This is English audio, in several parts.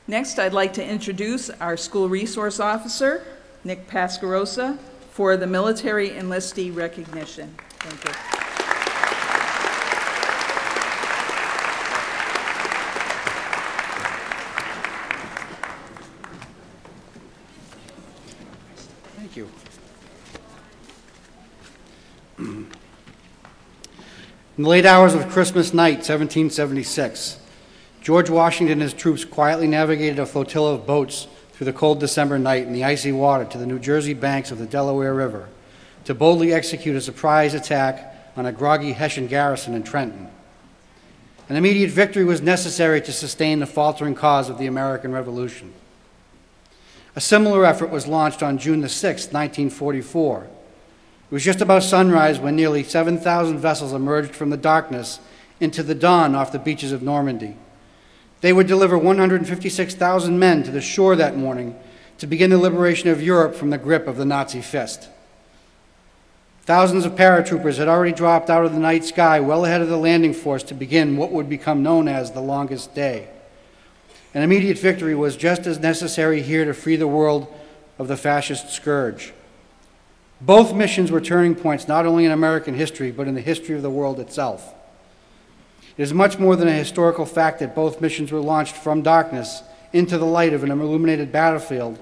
Next, I'd like to introduce our school resource officer, Nick Pascarosa, for the military enlistee recognition. Thank you. Thank you. In the late hours of Christmas night, 1776, George Washington and his troops quietly navigated a flotilla of boats through the cold December night in the icy water to the New Jersey banks of the Delaware River to boldly execute a surprise attack on a groggy Hessian garrison in Trenton. An immediate victory was necessary to sustain the faltering cause of the American Revolution. A similar effort was launched on June the 6th, 1944. It was just about sunrise when nearly 7,000 vessels emerged from the darkness into the dawn off the beaches of Normandy. They would deliver 156,000 men to the shore that morning to begin the liberation of Europe from the grip of the Nazi fist. Thousands of paratroopers had already dropped out of the night sky well ahead of the landing force to begin what would become known as the longest day. An immediate victory was just as necessary here to free the world of the fascist scourge. Both missions were turning points not only in American history, but in the history of the world itself. It is much more than a historical fact that both missions were launched from darkness into the light of an illuminated battlefield,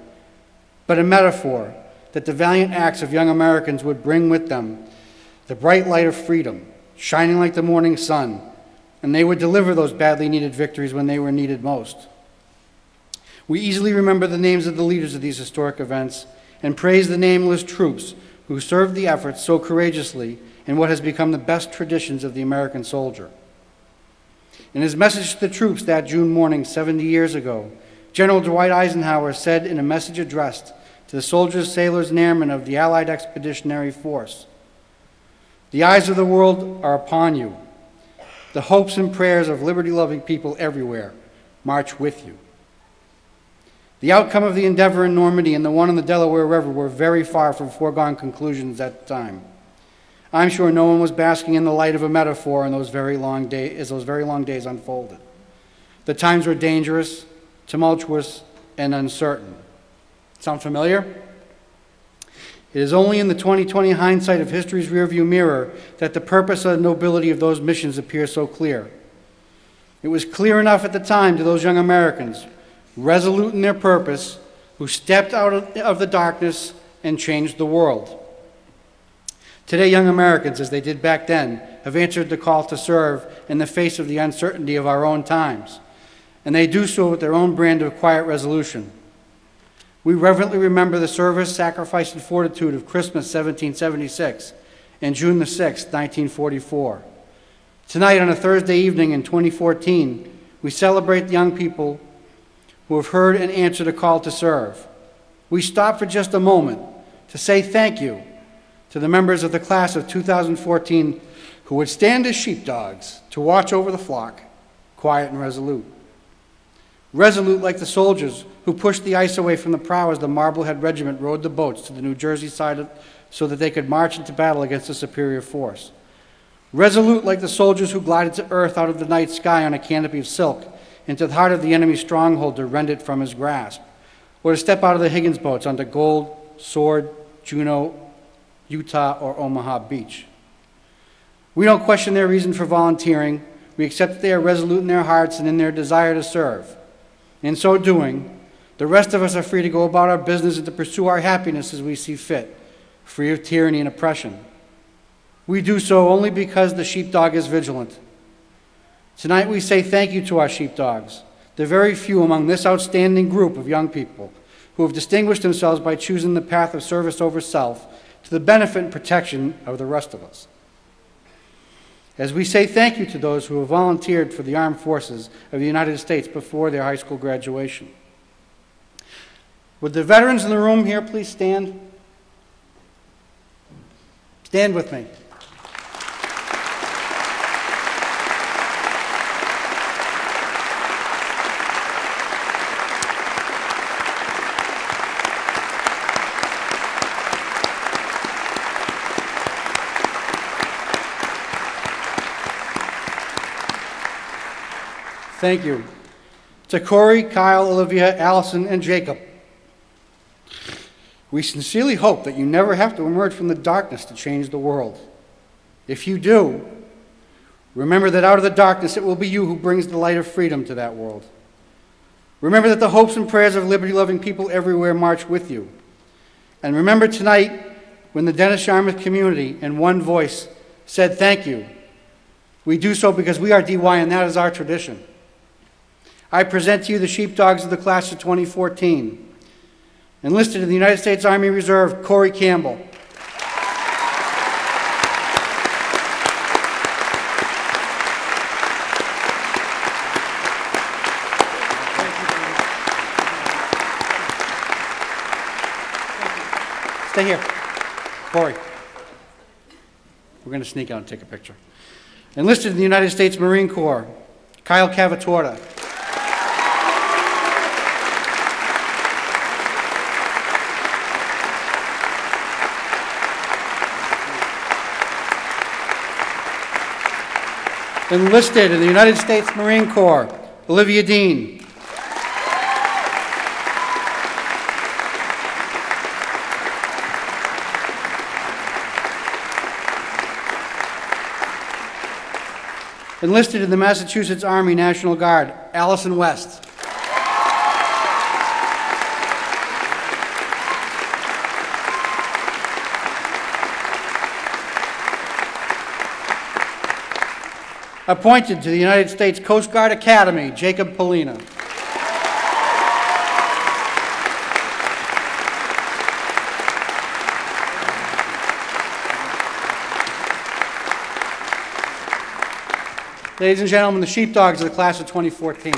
but a metaphor that the valiant acts of young Americans would bring with them the bright light of freedom, shining like the morning sun, and they would deliver those badly needed victories when they were needed most. We easily remember the names of the leaders of these historic events and praise the nameless troops who served the efforts so courageously in what has become the best traditions of the American soldier. In his message to the troops that June morning 70 years ago, General Dwight Eisenhower said in a message addressed to the soldiers, sailors, and airmen of the Allied Expeditionary Force, "The eyes of the world are upon you. The hopes and prayers of liberty-loving people everywhere march with you." The outcome of the endeavor in Normandy and the one on the Delaware River were very far from foregone conclusions at the time. I'm sure no one was basking in the light of a metaphor in those very long days unfolded. The times were dangerous, tumultuous, and uncertain. Sound familiar? It is only in the 2020 hindsight of history's rearview mirror that the purpose and nobility of those missions appear so clear. It was clear enough at the time to those young Americans, resolute in their purpose, who stepped out of the darkness and changed the world. Today, young Americans, as they did back then, have answered the call to serve in the face of the uncertainty of our own times, and they do so with their own brand of quiet resolution. We reverently remember the service, sacrifice, and fortitude of Christmas 1776 and June the 6th, 1944. Tonight, on a Thursday evening in 2014, we celebrate the young people who have heard and answered a call to serve. We stop for just a moment to say thank you to the members of the class of 2014 who would stand as sheepdogs to watch over the flock, quiet and resolute. Resolute like the soldiers who pushed the ice away from the prow as the Marblehead Regiment rowed the boats to the New Jersey side so that they could march into battle against a superior force. Resolute like the soldiers who glided to earth out of the night sky on a canopy of silk into the heart of the enemy's stronghold to rend it from his grasp, or to step out of the Higgins boats onto Gold, Sword, Juneau, Utah, or Omaha Beach. We don't question their reason for volunteering. We accept that they are resolute in their hearts and in their desire to serve. In so doing, the rest of us are free to go about our business and to pursue our happiness as we see fit, free of tyranny and oppression. We do so only because the sheepdog is vigilant. Tonight we say thank you to our sheepdogs, the very few among this outstanding group of young people who have distinguished themselves by choosing the path of service over self to the benefit and protection of the rest of us. As we say thank you to those who have volunteered for the armed forces of the United States before their high school graduation. Would the veterans in the room here please stand? Stand with me. Thank you. It's To Corey, Kyle, Olivia, Allison, and Jacob, we sincerely hope that you never have to emerge from the darkness to change the world. If you do, remember that out of the darkness it will be you who brings the light of freedom to that world. Remember that the hopes and prayers of liberty-loving people everywhere march with you. And remember tonight when the Dennis-Yarmouth community in one voice said thank you. We do so because we are DY and that is our tradition. I present to you the Sheepdogs of the class of 2014. Enlisted in the United States Army Reserve, Corey Campbell. Stay here. Corey. We're going to sneak out and take a picture. Enlisted in the United States Marine Corps, Kyle Cavatorta. Enlisted in the United States Marine Corps, Olivia Dean. Enlisted in the Massachusetts Army National Guard, Allison West. Appointed to the United States Coast Guard Academy, Jacob Polina. Ladies and gentlemen, the Sheepdogs of the class of 2014.